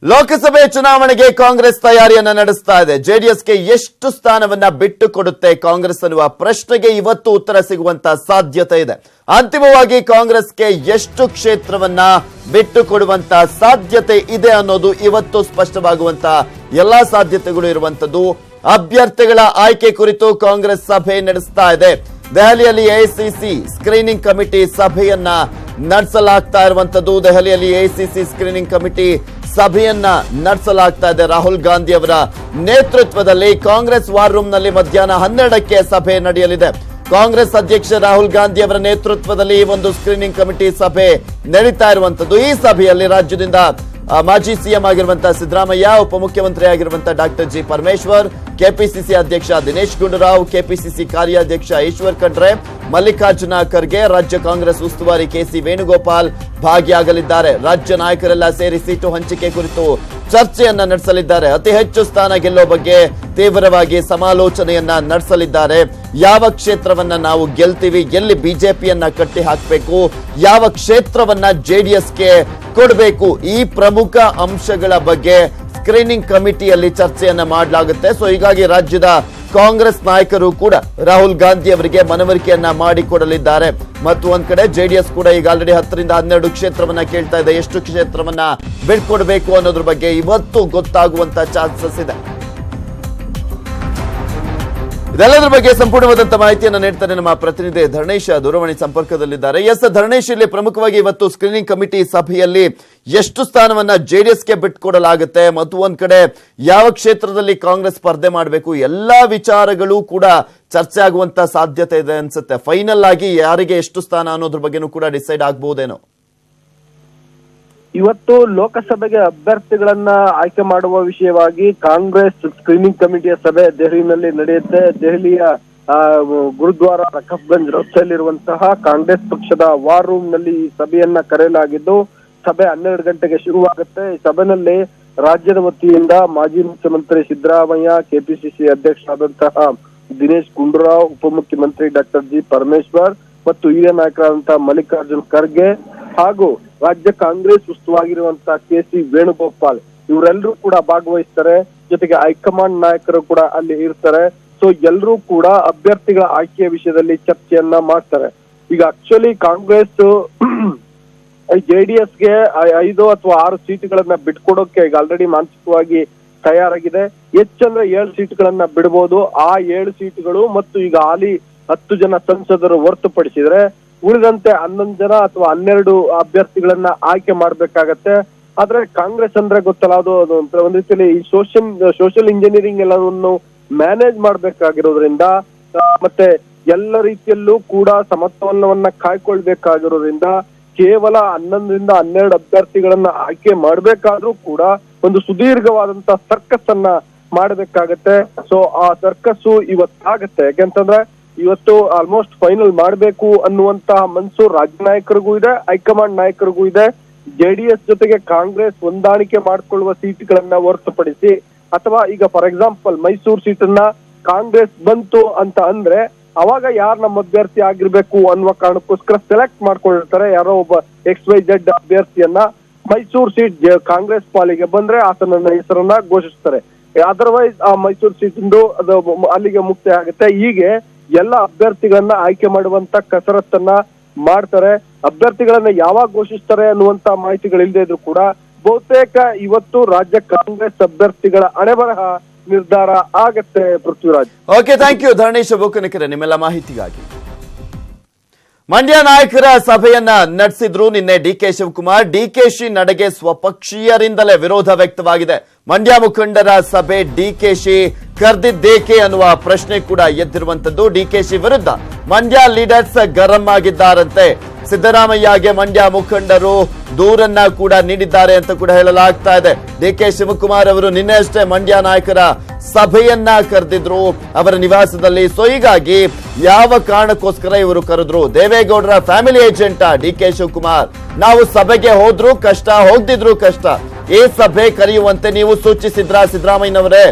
ಲೋಕಸಭೆ ಚುನಾವಣೆಗೆ ಕಾಂಗ್ರೆಸ್ ತಯಾರಿಯನ್ನ ನಡೆಸ್ತಾ ಇದೆ. ಜೆಡಿಎಸ್ಗೆ ಎಷ್ಟು ಸ್ಥಾನವನ್ನ ಬಿಟ್ಟು ಕೊಡುತ್ತೆ ಕಾಂಗ್ರೆಸ್ ಅನ್ನುವ ಪ್ರಶ್ನೆಗೆ ಇವತ್ತು ಉತ್ತರ ಸಿಗುವಂತ ಸಾಧ್ಯತೆ ಇದೆ. ಅಂತಿಮವಾಗಿ ಕಾಂಗ್ರೆಸ್ಗೆ ಎಷ್ಟು ಕ್ಷೇತ್ರವನ್ನ ಬಿಟ್ಟು ಕೊಡುವಂತ ಸಾಧ್ಯತೆ ಇದೆ ಅನ್ನೋದು ಇವತ್ತು ಸ್ಪಷ್ಟವಾಗುವಂತ ಎಲ್ಲಾ ಸಾಧ್ಯತೆಗಳು ಇರುವಂತದ್ದು. ಅಭ್ಯರ್ಥಿಗಳ ಆಯ್ಕೆ ಕುರಿತು ಕಾಂಗ್ರೆಸ್ ಸಭೆ ನಡೆಸ್ತಾ ಇದೆ. ದೆಹಲಿಯಲ್ಲಿ ಎಐಸಿಸಿ ಸ್ಕ್ರೀನಿಂಗ್ ಕಮಿಟಿ ಸಭೆಯನ್ನ ನಡೆಸಲಾಗ್ತಾ ಇರುವಂತದ್ದು. ದೆಹಲಿಯಲ್ಲಿ ಎಐಸಿಸಿ ಸ್ಕ್ರೀನಿಂಗ್ ಕಮಿಟಿ ಸಭೆಯನ್ನ ನಡೆಸಲಾಗ್ತಾ ಇದೆ. ರಾಹುಲ್ ಗಾಂಧಿ ಅವರ ನೇತೃತ್ವದಲ್ಲಿ ಕಾಂಗ್ರೆಸ್ ವಾರ್ ರೂಮ್ ನಲ್ಲಿ ಮಧ್ಯಾಹ್ನ 12ಕ್ಕೆ ಸಭೆ ನಡೆಯಲಿದೆ. ಕಾಂಗ್ರೆಸ್ ಅಧ್ಯಕ್ಷ ರಾಹುಲ್ ಗಾಂಧಿ ಅವರ ನೇತೃತ್ವದಲ್ಲಿ ಈ ಒಂದು ಸ್ಕ್ರೀನಿಂಗ್ ಕಮಿಟಿ ಸಭೆ ನಡೀತಾ ಇರುವಂತದ್ದು. ಈ ಸಭೆಯಲ್ಲಿ ರಾಜ್ಯದಿಂದ ಮಾಜಿ ಸಿಎಂ ಆಗಿರುವಂತಹ ಸಿದ್ದರಾಮಯ್ಯ, ಉಪಮುಖ್ಯಮಂತ್ರಿ ಆಗಿರುವಂತಹ ಡಾಕ್ಟರ್ ಜಿ ಪರಮೇಶ್ವರ್, ಕೆಪಿಸಿಸಿ ಅಧ್ಯಕ್ಷ ದಿನೇಶ್ ಗುಂಡೂರಾವ್, ಕೆಪಿಸಿಸಿ ಕಾರ್ಯಾಧ್ಯಕ್ಷ ಈಶ್ವರ್ ಖಂಡ್ರೆ, ಮಲ್ಲಿಕಾರ್ಜುನ ಖರ್ಗೆ, ರಾಜ್ಯ ಕಾಂಗ್ರೆಸ್ ಉಸ್ತುವಾರಿ ಕೆಸಿ ವೇಣುಗೋಪಾಲ್ ಭಾಗಿಯಾಗಲಿದ್ದಾರೆ. ರಾಜ್ಯ ನಾಯಕರೆಲ್ಲ ಸೇರಿ ಸೀಟು ಹಂಚಿಕೆ ಕುರಿತು ಚರ್ಚೆಯನ್ನ ನಡೆಸಲಿದ್ದಾರೆ. ಅತಿ ಹೆಚ್ಚು ಸ್ಥಾನ ಗೆಲ್ಲೋ ಬಗ್ಗೆ ತೀವ್ರವಾಗಿ ಸಮಾಲೋಚನೆಯನ್ನ ನಡೆಸಲಿದ್ದಾರೆ. ಯಾವ ಕ್ಷೇತ್ರವನ್ನ ನಾವು ಗೆಲ್ತೀವಿ, ಎಲ್ಲಿ ಬಿಜೆಪಿಯನ್ನ ಕಟ್ಟಿ ಹಾಕಬೇಕು, ಯಾವ ಕ್ಷೇತ್ರವನ್ನ ಜೆಡಿಎಸ್ಗೆ ಕೊಡಬೇಕು, ಈ ಪ್ರಮುಖ ಅಂಶಗಳ ಬಗ್ಗೆ ಸ್ಕ್ರೀನಿಂಗ್ ಕಮಿಟಿಯಲ್ಲಿ ಚರ್ಚೆಯನ್ನ ಮಾಡಲಾಗುತ್ತೆ. ಸೊ ಹೀಗಾಗಿ ರಾಜ್ಯದ ಕಾಂಗ್ರೆಸ್ ನಾಯಕರು ಕೂಡ ರಾಹುಲ್ ಗಾಂಧಿ ಅವರಿಗೆ ಮನವರಿಕೆಯನ್ನ ಮಾಡಿಕೊಡಲಿದ್ದಾರೆ. ಮತ್ತು ಒಂದ್ ಕಡೆ ಜೆಡಿಎಸ್ ಕೂಡ ಈಗ ಆಲ್ರೆಡಿ 10 ರಿಂದ 12 ಕ್ಷೇತ್ರವನ್ನ ಕೇಳ್ತಾ ಇದೆ. ಎಷ್ಟು ಕ್ಷೇತ್ರವನ್ನ ಬಿಟ್ಕೊಡ್ಬೇಕು ಅನ್ನೋದ್ರ ಬಗ್ಗೆ ಇವತ್ತು ಗೊತ್ತಾಗುವಂತ ಚಾನ್ಸಸ್ ಇದೆ. ಇದೆಲ್ಲದರ ಬಗ್ಗೆ ಸಂಪೂರ್ಣವಾದಂತಹ ಮಾಹಿತಿಯನ್ನು ನೀಡ್ತಾರೆ ನಮ್ಮ ಪ್ರತಿನಿಧಿ ಧರಣೇಶ್ ದೂರವಾಣಿ ಸಂಪರ್ಕದಲ್ಲಿದ್ದಾರೆ. ಎಸ್ ಧರಣೇಶ್, ಇಲ್ಲಿ ಪ್ರಮುಖವಾಗಿ ಇವತ್ತು ಸ್ಕ್ರೀನಿಂಗ್ ಕಮಿಟಿ ಸಭೆಯಲ್ಲಿ ಎಷ್ಟು ಸ್ಥಾನವನ್ನ ಜೆಡಿಎಸ್ಗೆ ಬಿಟ್ಕೊಡಲಾಗುತ್ತೆ ಮತ್ತು ಒಂದ್ ಕಡೆ ಯಾವ ಕ್ಷೇತ್ರದಲ್ಲಿ ಕಾಂಗ್ರೆಸ್ ಸ್ಪರ್ಧೆ ಮಾಡಬೇಕು, ಎಲ್ಲಾ ವಿಚಾರಗಳು ಕೂಡ ಚರ್ಚೆ ಆಗುವಂತ ಸಾಧ್ಯತೆ ಇದೆ ಅನ್ಸುತ್ತೆ. ಫೈನಲ್ ಆಗಿ ಯಾರಿಗೆ ಎಷ್ಟು ಸ್ಥಾನ ಅನ್ನೋದ್ರ ಬಗ್ಗೆನೂ ಕೂಡ ಡಿಸೈಡ್ ಆಗಬಹುದೇನೋ. ಇವತ್ತು ಲೋಕಸಭೆಗೆ ಅಭ್ಯರ್ಥಿಗಳನ್ನ ಆಯ್ಕೆ ಮಾಡುವ ವಿಷಯವಾಗಿ ಕಾಂಗ್ರೆಸ್ ಸ್ಕ್ರೀನಿಂಗ್ ಕಮಿಟಿಯ ಸಭೆ ದೆಹಲಿಯಲ್ಲಿ ನಡೆಯುತ್ತೆ. ದೆಹಲಿಯ ಗುರುದ್ವಾರ ರಕಬ್ಗಂಜ್ ರಸ್ತೆಯಲ್ಲಿರುವಂತಹ ಕಾಂಗ್ರೆಸ್ ಪಕ್ಷದ ವಾರ್ ರೂಮ್ ನಲ್ಲಿ ಈ ಸಭೆಯನ್ನ ಕರೆಯಲಾಗಿದ್ದು, ಸಭೆ 12 ಗಂಟೆಗೆ ಶುರುವಾಗುತ್ತೆ. ಈ ಸಭೆಯಲ್ಲಿ ರಾಜ್ಯದ ವತಿಯಿಂದ ಮಾಜಿ ಮುಖ್ಯಮಂತ್ರಿ ಸಿದ್ದರಾಮಯ್ಯ, ಕೆಪಿಸಿಸಿ ಅಧ್ಯಕ್ಷರಾದಂತಹ ದಿನೇಶ್ ಗುಂಡೂರಾವ್, ಉಪಮುಖ್ಯಮಂತ್ರಿ ಡಾಕ್ಟರ್ ಜಿ ಪರಮೇಶ್ವರ್ ಮತ್ತು ಹಿರಿಯ ನಾಯಕರಾದಂತಹ ಮಲ್ಲಿಕಾರ್ಜುನ್ ಖರ್ಗೆ ಹಾಗೂ ರಾಜ್ಯ ಕಾಂಗ್ರೆಸ್ ಉಸ್ತುವಾಗಿರುವಂತಹ ಕೆಸಿ ವೇಣುಗೋಪಾಲ್ ಇವರೆಲ್ಲರೂ ಕೂಡ ಭಾಗವಹಿಸ್ತಾರೆ. ಜೊತೆಗೆ ಹೈಕಮಾಂಡ್ ನಾಯಕರು ಕೂಡ ಅಲ್ಲಿ ಇರ್ತಾರೆ. ಸೊ ಎಲ್ಲರೂ ಕೂಡ ಅಭ್ಯರ್ಥಿಗಳ ಆಯ್ಕೆಯ ವಿಷಯದಲ್ಲಿ ಚರ್ಚೆಯನ್ನ ಮಾಡ್ತಾರೆ. ಈಗ ಆಕ್ಚುಲಿ ಕಾಂಗ್ರೆಸ್ ಜೆಡಿಎಸ್ಗೆ 5 ಅಥವಾ 6 ಸೀಟ್ಗಳನ್ನ ಬಿಟ್ಕೊಡೋಕೆ ಈಗ ಆಲ್ರೆಡಿ ಮಾನಸಿಕವಾಗಿ ತಯಾರಾಗಿದೆ. ಹೆಚ್ಚಂದ್ರೆ 7 ಸೀಟ್ಗಳನ್ನ ಬಿಡಬಹುದು. ಆ 7 ಸೀಟ್ಗಳು ಮತ್ತು ಈಗ ಹಾಲಿ 10 ಜನ ಸಂಸದರು ಹೊರತುಪಡಿಸಿದ್ರೆ ಉಳಿದಂತೆ 11 ಜನ ಅಥವಾ 12 ಅಭ್ಯರ್ಥಿಗಳನ್ನ ಆಯ್ಕೆ ಮಾಡ್ಬೇಕಾಗತ್ತೆ. ಆದ್ರೆ ಕಾಂಗ್ರೆಸ್ ಅಂದ್ರೆ ಗೊತ್ತಲ್ಲ, ಅದು ಒಂದ್ ರೀತಿಯಲ್ಲಿ ಈ ಸೋಷಿಯಲ್ ಇಂಜಿನಿಯರಿಂಗ್ ಎಲ್ಲವನ್ನು ಮ್ಯಾನೇಜ್ ಮಾಡ್ಬೇಕಾಗಿರೋದ್ರಿಂದ ಮತ್ತೆ ಎಲ್ಲ ರೀತಿಯಲ್ಲೂ ಕೂಡ ಸಮತೋಲನವನ್ನ ಕಾಯ್ಕೊಳ್ಬೇಕಾಗಿರೋದ್ರಿಂದ ಕೇವಲ 11 ರಿಂದ 12 ಅಭ್ಯರ್ಥಿಗಳನ್ನ ಆಯ್ಕೆ ಮಾಡ್ಬೇಕಾದ್ರೂ ಕೂಡ ಒಂದು ಸುದೀರ್ಘವಾದಂತ ಸರ್ಕಸ್ ಅನ್ನ ಮಾಡ್ಬೇಕಾಗತ್ತೆ. ಸೊ ಆ ಸರ್ಕಸ್ಸು ಇವತ್ತಾಗತ್ತೆ. ಯಾಕೆಂತಂದ್ರೆ ಇವತ್ತು ಆಲ್ಮೋಸ್ಟ್ ಫೈನಲ್ ಮಾಡಬೇಕು ಅನ್ನುವಂತಹ ಮನಸ್ಸು ರಾಜ್ಯ ನಾಯಕರಿಗೂ ಇದೆ, ಹೈಕಮಾಂಡ್ ನಾಯಕರಿಗೂ ಇದೆ. ಜೆಡಿಎಸ್ ಜೊತೆಗೆ ಕಾಂಗ್ರೆಸ್ ಹೊಂದಾಣಿಕೆ ಮಾಡ್ಕೊಳ್ಳುವ ಸೀಟ್ಗಳನ್ನ ಹೊರತುಪಡಿಸಿ, ಅಥವಾ ಈಗ ಫಾರ್ ಎಕ್ಸಾಂಪಲ್ ಮೈಸೂರು ಸೀಟನ್ನ ಕಾಂಗ್ರೆಸ್ ಬಂತು ಅಂತ ಅಂದ್ರೆ ಅವಾಗ ಯಾರು ನಮ್ಮ ಅಭ್ಯರ್ಥಿ ಆಗಿರ್ಬೇಕು ಅನ್ನುವ ಕಾರಣಕ್ಕೋಸ್ಕರ ಸೆಲೆಕ್ಟ್ ಮಾಡ್ಕೊಂಡಿರ್ತಾರೆ ಯಾರೋ ಒಬ್ಬ XYZ ಅಭ್ಯರ್ಥಿಯನ್ನ. ಮೈಸೂರು ಸೀಟ್ ಕಾಂಗ್ರೆಸ್ ಪಾಲಿಗೆ ಬಂದ್ರೆ ಆತನ ಹೆಸರನ್ನ ಘೋಷಿಸ್ತಾರೆ. ಅದರ್ವೈಸ್ ಆ ಮೈಸೂರು ಸೀಟಿಂದು ಅದು ಅಲ್ಲಿಗೆ ಮುಕ್ತಿ ಆಗುತ್ತೆ. ಹೀಗೆ ಎಲ್ಲ ಅಭ್ಯರ್ಥಿಗಳನ್ನ ಆಯ್ಕೆ ಮಾಡುವಂತ ಕಸರತ್ತನ್ನ ಮಾಡ್ತಾರೆ. ಅಭ್ಯರ್ಥಿಗಳನ್ನ ಯಾವಾಗ ಘೋಷಿಸ್ತಾರೆ ಅನ್ನುವಂತ ಮಾಹಿತಿಗಳಿಲ್ಲದೆ ಇದ್ರು ಕೂಡ ಬಹುತೇಕ ಇವತ್ತು ರಾಜ್ಯ ಕಾಂಗ್ರೆಸ್ ಅಭ್ಯರ್ಥಿಗಳ ಹಣೆಬರಹ ನಿರ್ಧಾರ ಆಗತ್ತೆ. Prithviraj. Okay, thank you Dharanesh Bokanakere ನಿಮ್ಮೆಲ್ಲ ಮಾಹಿತಿಗಾಗಿ. ಮಂಡ್ಯ ನಾಯಕರ ಸಭೆಯನ್ನ ನಡೆಸಿದ್ರು ನಿನ್ನೆ ಡಿಕೆ ಶಿವಕುಮಾರ್. ಡಿಕೆಶಿ ನಡೆಗೆ ಸ್ವಪಕ್ಷೀಯರಿಂದಲೇ ವಿರೋಧ ವ್ಯಕ್ತವಾಗಿದೆ. ಮಂಡ್ಯ ಮುಖಂಡರ ಸಭೆ ಡಿಕೆಶಿ ಕರೆದಿದ್ದೇಕೆ ಅನ್ನುವ ಪ್ರಶ್ನೆ ಕೂಡ ಎದ್ದಿರುವಂತದ್ದು. ಡಿಕೆಶಿ ವಿರುದ್ಧ ಮಂಡ್ಯ ಲೀಡರ್ಸ್ ಗರಂ ಆಗಿದ್ದಾರಂತೆ. ಸಿದ್ದರಾಮಯ್ಯಗೆ ಮಂಡ್ಯ ಮುಖಂಡರು ದೂರನ್ನ ಕೂಡ ನೀಡಿದ್ದಾರೆ ಅಂತ ಕೂಡ ಹೇಳಲಾಗ್ತಾ ಇದೆ. ಡಿಕೆ ಶಿವಕುಮಾರ್ ಅವರು ನಿನ್ನೆ ಅಷ್ಟೇ ಮಂಡ್ಯ ನಾಯಕರ ಸಭೆಯನ್ನ ಕರೆದಿದ್ರು ಅವರ ನಿವಾಸದಲ್ಲಿ. ಸೊ ಹೀಗಾಗಿ ಯಾವ ಕಾರಣಕ್ಕೋಸ್ಕರ ಇವರು ಕರೆದ್ರು? ದೇವೇಗೌಡರ ಫ್ಯಾಮಿಲಿ ಏಜೆಂಟ್ ಡಿಕೆ ಶಿವಕುಮಾರ್. ನಾವು ಸಭೆಗೆ ಹೋದ್ರು ಕಷ್ಟ, ಹೋಗ್ದಿದ್ರು ಕಷ್ಟ. ಈ ಸಭೆ ಕರೆಯುವಂತೆ ನೀವು ಸೂಚಿಸಿದ್ರ ಸಿದ್ದರಾಮಯ್ಯನವರೇ?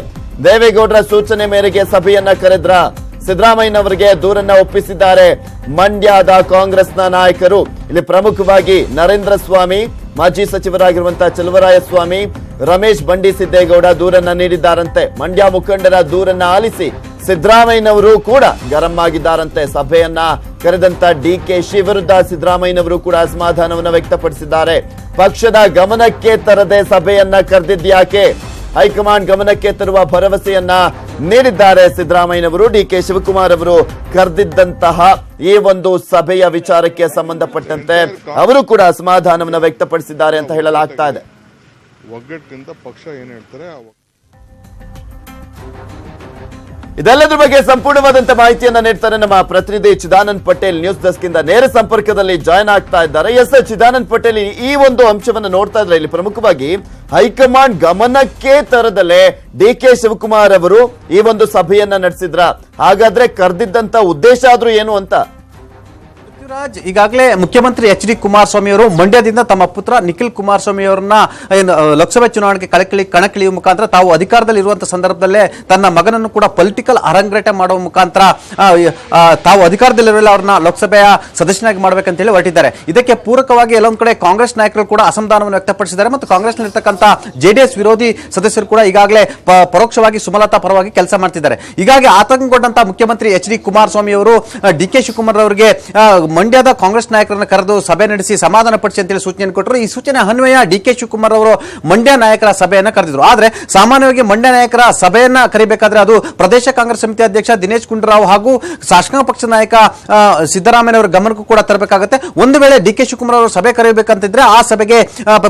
ದೇವೇಗೌಡರ ಸೂಚನೆ ಮೇರೆಗೆ ಸಭೆಯನ್ನ ಕರೆದ್ರ? ಸಿದ್ದರಾಮಯ್ಯನವರಿಗೆ ದೂರನ್ನ ಒಪ್ಪಿಸಿದ್ದಾರೆ ಮಂಡ್ಯದ ಕಾಂಗ್ರೆಸ್ನ ನಾಯಕರು. ಇಲ್ಲಿ ಪ್ರಮುಖವಾಗಿ ನರೇಂದ್ರ ಸ್ವಾಮಿ, ಮಾಜಿ ಸಚಿವರಾಗಿರುವಂತಹ ಚೆಲುವರಾಯಸ್ವಾಮಿ, ರಮೇಶ್ ಬಂಡಿ ಸಿದ್ದೇಗೌಡ ದೂರನ್ನ ನೀಡಿದ್ದಾರಂತೆ. ಮಂಡ್ಯ ಮುಖಂಡರ ದೂರನ್ನ ಆಲಿಸಿ ಸಿದ್ದರಾಮಯ್ಯನವರು ಕೂಡ ಗರಂ ಆಗಿದ್ದಾರಂತೆ. ಸಭೆಯನ್ನ ಕರೆದಂತ ಡಿಕೆಶಿ ವಿರುದ್ಧ ಸಿದ್ದರಾಮಯ್ಯನವರು ಕೂಡ ಅಸಮಾಧಾನವನ್ನು ವ್ಯಕ್ತಪಡಿಸಿದ್ದಾರೆ. ಪಕ್ಷದ ಗಮನಕ್ಕೆ ತರದೆ ಸಭೆಯನ್ನ ಕರೆದಿದ್ಯಾಕೆ? ಹೈಕಮಾಂಡ್ ಗಮನಕ್ಕೆ ತರುವ ಭರವಸೆಯನ್ನ ನೀಡಿದ್ದಾರೆ ಸಿದ್ದರಾಮಯ್ಯನವರು. ಡಿಕೆ ಶಿವಕುಮಾರ್ ಅವರು ಕರೆದಿದ್ದಂತಹ ಈ ಒಂದು ಸಭೆಯ ವಿಚಾರಕ್ಕೆ ಸಂಬಂಧಪಟ್ಟಂತೆ ಅವರು ಕೂಡ ಅಸಮಾಧಾನವನ್ನು ವ್ಯಕ್ತಪಡಿಸಿದ್ದಾರೆ ಅಂತ ಹೇಳಲಾಗ್ತಾ ಇದೆ. ಒಗ್ಗಟ್ಟಿನಿಂದ ಪಕ್ಷ ಏನ್ ಹೇಳ್ತಾರೆ ಇದೆಲ್ಲದ್ರ ಬಗ್ಗೆ ಸಂಪೂರ್ಣವಾದಂತ ಮಾಹಿತಿಯನ್ನ ನೀಡ್ತಾರೆ ನಮ್ಮ ಪ್ರತಿನಿಧಿ ಚಿದಾನಂದ್ ಪಟೇಲ್. ನ್ಯೂಸ್ ಡೆಸ್ಕ್ ಇಂದ ನೇರ ಸಂಪರ್ಕದಲ್ಲಿ ಜಾಯ್ನ್ ಆಗ್ತಾ ಇದ್ದಾರೆ. ಎಸ್ ಚಿದಾನಂದ್ ಪಟೇಲ್, ಈ ಒಂದು ಅಂಶವನ್ನು ನೋಡ್ತಾ ಇದ್ರೆ ಇಲ್ಲಿ ಪ್ರಮುಖವಾಗಿ ಹೈಕಮಾಂಡ್ ಗಮನಕ್ಕೆ ತರದಲ್ಲೇ ಡಿಕೆ ಶಿವಕುಮಾರ್ ಅವರು ಈ ಒಂದು ಸಭೆಯನ್ನ ನಡೆಸಿದ್ರ, ಹಾಗಾದ್ರೆ ಕರೆದಿದ್ದಂತ ಉದ್ದೇಶ ಆದ್ರೂ ಏನು ಅಂತ? ಈಗಾಗಲೇ ಮುಖ್ಯಮಂತ್ರಿ ಎಚ್.ಡಿ. ಕುಮಾರಸ್ವಾಮಿ ಅವರು ಮಂಡ್ಯದಿಂದ ತಮ್ಮ ಪುತ್ರ ನಿಖಿಲ್ ಕುಮಾರಸ್ವಾಮಿ ಅವರನ್ನ ಲೋಕಸಭೆ ಚುನಾವಣೆಗೆ ಕಣಕ್ಕಿಳಿಯುವ ಮುಖಾಂತರ ತಾವು ಅಧಿಕಾರದಲ್ಲಿ ಇರುವಂತಹ ಸಂದರ್ಭದಲ್ಲೇ ತನ್ನ ಮಗನನ್ನು ಕೂಡ ಪೊಲಿಟಿಕಲ್ ಅರಂಗ್ರೇಟ ಮಾಡುವ ಮುಖಾಂತರ ತಾವು ಅಧಿಕಾರದಲ್ಲಿರಲಿಲ್ಲ ಅವ್ರನ್ನ ಲೋಕಸಭೆಯ ಸದಸ್ಯನಾಗಿ ಮಾಡಬೇಕಂತ ಹೇಳಿ ಹೊರಟಿದ್ದಾರೆ. ಇದಕ್ಕೆ ಪೂರಕವಾಗಿ ಎಲ್ಲೊಂದು ಕಡೆ ಕಾಂಗ್ರೆಸ್ ನಾಯಕರು ಕೂಡ ಅಸಮಾಧಾನವನ್ನು ವ್ಯಕ್ತಪಡಿಸಿದ್ದಾರೆ ಮತ್ತು ಕಾಂಗ್ರೆಸ್ನಲ್ಲಿರ್ತಕ್ಕಂಥ ಜೆಡಿಎಸ್ ವಿರೋಧಿ ಸದಸ್ಯರು ಕೂಡ ಈಗಾಗಲೇ ಪರೋಕ್ಷವಾಗಿ ಸುಮಲತಾ ಪರವಾಗಿ ಕೆಲಸ ಮಾಡ್ತಿದ್ದಾರೆ. ಹೀಗಾಗಿ ಆತಂಕಗೊಂಡಂತಹ ಮುಖ್ಯಮಂತ್ರಿ ಎಚ್.ಡಿ. ಕುಮಾರಸ್ವಾಮಿ ಅವರು ಡಿ.ಕೆ. ಶಿವಕುಮಾರ್ ಅವರಿಗೆ ಮಂಡ್ಯದ ಕಾಂಗ್ರೆಸ್ ನಾಯಕರನ್ನು ಕರೆದು ಸಭೆ ನಡೆಸಿ ಸಮಾಧಾನ ಪಡಿಸಿ ಅಂತೇಳಿ ಸೂಚನೆ ಕೊಟ್ಟರು. ಈ ಸೂಚನೆ ಅನ್ವಯ ಡಿ.ಕೆ. ಶಿವಕುಮಾರ್ ಅವರು ಮಂಡ್ಯ ನಾಯಕರ ಸಭೆಯನ್ನ ಕರೆದಿದ್ರು. ಆದ್ರೆ ಸಾಮಾನ್ಯವಾಗಿ ಮಂಡ್ಯ ನಾಯಕರ ಸಭೆಯನ್ನ ಕರಿಬೇಕಾದ್ರೆ ಅದು ಪ್ರದೇಶ ಕಾಂಗ್ರೆಸ್ ಸಮಿತಿ ಅಧ್ಯಕ್ಷ ದಿನೇಶ್ ಗುಂಡೂರಾವ್ ಹಾಗೂ ಶಾಸಕಾಂಗ ಪಕ್ಷದ ನಾಯಕ ಸಿದ್ದರಾಮಯ್ಯ ಅವರ ಗಮನಕ್ಕೂ ಕೂಡ ತರಬೇಕಾಗುತ್ತೆ. ಒಂದು ವೇಳೆ ಡಿ.ಕೆ. ಶಿವಕುಮಾರ್ ಅವರು ಸಭೆ ಕರೆಯಬೇಕಂತಿದ್ರೆ ಆ ಸಭೆಗೆ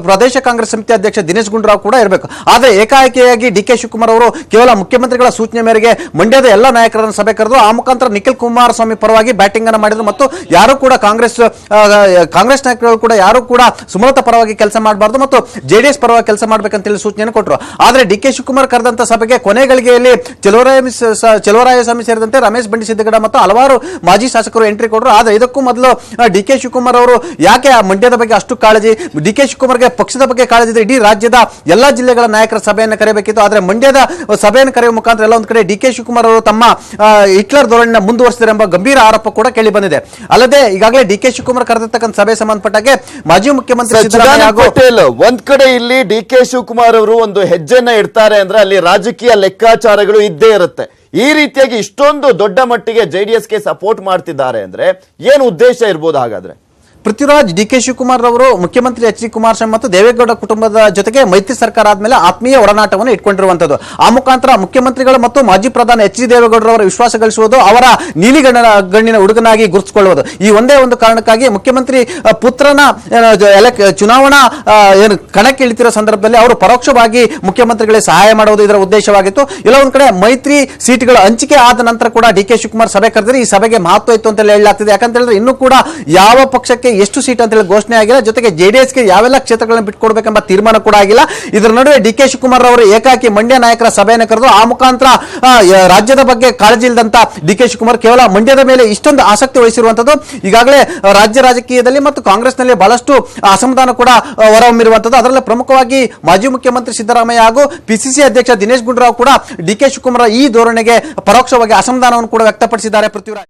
ಪ್ರದೇಶ ಕಾಂಗ್ರೆಸ್ ಸಮಿತಿ ಅಧ್ಯಕ್ಷ ದಿನೇಶ್ ಗುಂಡೂರಾವ್ ಕೂಡ ಇರಬೇಕು. ಆದ್ರೆ ಏಕಾಏಕಿಯಾಗಿ ಡಿ.ಕೆ. ಶಿವಕುಮಾರ್ ಅವರು ಕೇವಲ ಮುಖ್ಯಮಂತ್ರಿಗಳ ಸೂಚನೆ ಮೇರೆಗೆ ಮಂಡ್ಯದ ಎಲ್ಲ ನಾಯಕರನ್ನು ಸಭೆ ಕರೆದು ಆ ಮುಖಾಂತರ ನಿಖಿಲ್ ಕುಮಾರಸ್ವಾಮಿ ಪರವಾಗಿ ಬ್ಯಾಟಿಂಗ್ ಅನ್ನು ಮಾಡಿದ್ರು ಮತ್ತು ಯಾರು ಕೂಡ ಕಾಂಗ್ರೆಸ್ ನಾಯಕರು ಕೂಡ ಯಾರು ಕೂಡ ಸುಮಲತಾ ಪರವಾಗಿ ಕೆಲಸ ಮಾಡಬಾರದು ಮತ್ತು ಜೆಡಿಎಸ್ ಪರವಾಗಿ ಕೆಲಸ ಮಾಡಬೇಕಂತ ಹೇಳಿ ಸೂಚನೆ ಕೊಟ್ಟರು. ಆದ್ರೆ ಡಿ.ಕೆ. ಶಿವಕುಮಾರ್ ಕರೆದಂತ ಸಭೆಗೆ ಕೊನೆ ಗಳಿಗೆಯಲ್ಲಿ ಚಲುವರಾಯಸ್ವಾಮಿ ಸೇರಿದಂತೆ ರಮೇಶ್ ಬಂಡಿ ಸಿದ್ದೇಗೌಡ ಮತ್ತು ಹಲವಾರು ಮಾಜಿ ಶಾಸಕರು ಎಂಟ್ರಿ ಕೊಟ್ಟರು. ಆದ್ರೆ ಇದಕ್ಕೂ ಮೊದಲು ಡಿ.ಕೆ. ಶಿವಕುಮಾರ್ ಅವರು ಯಾಕೆ ಮಂಡ್ಯದ ಬಗ್ಗೆ ಅಷ್ಟು ಕಾಳಜಿ, ಡಿ.ಕೆ. ಶಿವಕುಮಾರ್ಗೆ ಪಕ್ಷದ ಬಗ್ಗೆ ಕಾಳಜಿ ಇದೆ, ಇಡೀ ರಾಜ್ಯದ ಎಲ್ಲಾ ಜಿಲ್ಲೆಗಳ ನಾಯಕರ ಸಭೆಯನ್ನು ಕರೆಯಬೇಕಿತ್ತು. ಆದ್ರೆ ಮಂಡ್ಯದ ಸಭೆಯನ್ನು ಕರೆಯುವ ಮುಖಾಂತರ ಎಲ್ಲ ಒಂದು ಕಡೆ ಡಿ.ಕೆ. ಶಿವಕುಮಾರ್ ಅವರು ತಮ್ಮ ಹಿಟ್ಲರ್ ಧೋರಣೆ ಮುಂದುವರಿಸಿದ್ದಾರೆ ಎಂಬ ಗಂಭೀರ ಆರೋಪ ಕೂಡ ಕೇಳಿ ಬಂದಿದೆ. ಅಲ್ಲದೆ ಈಗಾಗಲೇ ಡಿ.ಕೆ. ಶಿವಕುಮಾರ್ ಕರೆದಿರ್ತಕ್ಕಂಥ ಸಭೆ ಸಂಬಂಧಪಟ್ಟಾಗೆ ಮಾಜಿ ಮುಖ್ಯಮಂತ್ರಿ ಸಿದ್ದರಾಮಯ್ಯ ಪಟೇಲ್ ಒಂದ್ ಕಡೆ ಇಲ್ಲಿ ಡಿ.ಕೆ. ಶಿವಕುಮಾರ್ ಅವರು ಒಂದು ಹೆಜ್ಜೆನ ಇಡ್ತಾರೆ ಅಂದ್ರೆ ಅಲ್ಲಿ ರಾಜಕೀಯ ಲೆಕ್ಕಾಚಾರಗಳು ಇದ್ದೇ ಇರುತ್ತೆ. ಈ ರೀತಿಯಾಗಿ ಇಷ್ಟೊಂದು ದೊಡ್ಡ ಮಟ್ಟಿಗೆ ಜೆಡಿಎಸ್ಗೆ ಸಪೋರ್ಟ್ ಮಾಡ್ತಿದ್ದಾರೆ ಅಂದ್ರೆ ಏನು ಉದ್ದೇಶ ಇರ್ಬೋದು ಹಾಗಾದ್ರೆ? ಪೃಥ್ವಿರಾಜ್, ಡಿ.ಕೆ. ಶಿವಕುಮಾರ್ ಅವರು ಮುಖ್ಯಮಂತ್ರಿ ಎಚ್.ಡಿ. ಕುಮಾರಸ್ವಾಮಿ ಮತ್ತು ದೇವೇಗೌಡ ಕುಟುಂಬದ ಜೊತೆಗೆ ಮೈತ್ರಿ ಸರ್ಕಾರ ಆದ್ಮೇಲೆ ಆತ್ಮೀಯ ಒಡನಾಟವನ್ನು ಇಟ್ಕೊಂಡಿರುವಂತದ್ದು. ಆ ಮುಖಾಂತರ ಮುಖ್ಯಮಂತ್ರಿಗಳು ಮತ್ತು ಮಾಜಿ ಪ್ರಧಾನಿ ಎಚ್.ಡಿ. ದೇವೇಗೌಡರವರ ವಿಶ್ವಾಸ ಗಳಿಸುವುದು, ಅವರ ಗಣ್ಣಿನ ಹುಡುಗನಾಗಿ ಗುರುತಿಸಿಕೊಳ್ಳುವುದು. ಈ ಒಂದೇ ಒಂದು ಕಾರಣಕ್ಕಾಗಿ ಮುಖ್ಯಮಂತ್ರಿ ಪುತ್ರನ ಚುನಾವಣಾ ಕಣಕ್ಕೆ ಇಳಿತಿರೋ ಸಂದರ್ಭದಲ್ಲಿ ಅವರು ಪರೋಕ್ಷವಾಗಿ ಮುಖ್ಯಮಂತ್ರಿಗಳಿಗೆ ಸಹಾಯ ಮಾಡುವುದು ಇದರ ಉದ್ದೇಶವಾಗಿತ್ತು. ಇಲ್ಲ ಒಂದ್ ಕಡೆ ಮೈತ್ರಿ ಸೀಟ್ಗಳ ಹಂಚಿಕೆ ಆದ ನಂತರ ಕೂಡ ಡಿ.ಕೆ. ಶಿವಕುಮಾರ್ ಸಭೆ ಕರೆದರೆ ಈ ಸಭೆಗೆ ಮಹತ್ವ ಇತ್ತು ಅಂತ ಹೇಳಲಾಗ್ತಿದೆ. ಯಾಕಂತ ಹೇಳಿದ್ರೆ ಇನ್ನೂ ಕೂಡ ಯಾವ ಪಕ್ಷಕ್ಕೆ ಎಷ್ಟು ಸೀಟ್ ಅಂತ ಹೇಳಿ ಘೋಷಣೆ ಆಗಿಲ್ಲ, ಜೊತೆಗೆ ಜೆಡಿಎಸ್ಗೆ ಯಾವೆಲ್ಲ ಕ್ಷೇತ್ರಗಳನ್ನು ಬಿಟ್ಟುಕೊಡ್ಬೇಕೆಂಬ ತೀರ್ಮಾನ ಕೂಡ ಆಗಿಲ್ಲ. ಇದರ ನಡುವೆ ಡಿ.ಕೆ. ಶಿವಕುಮಾರ್ ಅವರು ಏಕಾಕಿ ಮಂಡ್ಯ ನಾಯಕರ ಸಭೆಯನ್ನು ಕರೆದು ಆ ಮುಖಾಂತರ ರಾಜ್ಯದ ಬಗ್ಗೆ ಕಾಳಜಿ ಇಲ್ಲದಂತ ಡಿ.ಕೆ. ಶಿವಕುಮಾರ್ ಕೇವಲ ಮಂಡ್ಯದ ಮೇಲೆ ಇಷ್ಟೊಂದು ಆಸಕ್ತಿ ವಹಿಸಿರುವಂತದ್ದು ಈಗಾಗಲೇ ರಾಜ್ಯ ರಾಜಕೀಯದಲ್ಲಿ ಮತ್ತು ಕಾಂಗ್ರೆಸ್ನಲ್ಲಿ ಬಹಳಷ್ಟು ಅಸಮಾಧಾನ ಕೂಡ ಹೊರಹೊಮ್ಮಿರುವಂತದ್ದು. ಅದರಲ್ಲಿ ಪ್ರಮುಖವಾಗಿ ಮಾಜಿ ಮುಖ್ಯಮಂತ್ರಿ ಸಿದ್ದರಾಮಯ್ಯ ಹಾಗೂ ಪಿಸಿಸಿ ಅಧ್ಯಕ್ಷ ದಿನೇಶ್ ಗುಂಡೂರಾವ್ ಕೂಡ ಡಿ.ಕೆ. ಶಿವಕುಮಾರ್ ಈ ಧೋರಣೆಗೆ ಪರೋಕ್ಷವಾಗಿ ಅಸಮಾಧಾನವನ್ನು ಕೂಡ ವ್ಯಕ್ತಪಡಿಸಿದ್ದಾರೆ. ಪೃಥ್ವಿರಾಜ್.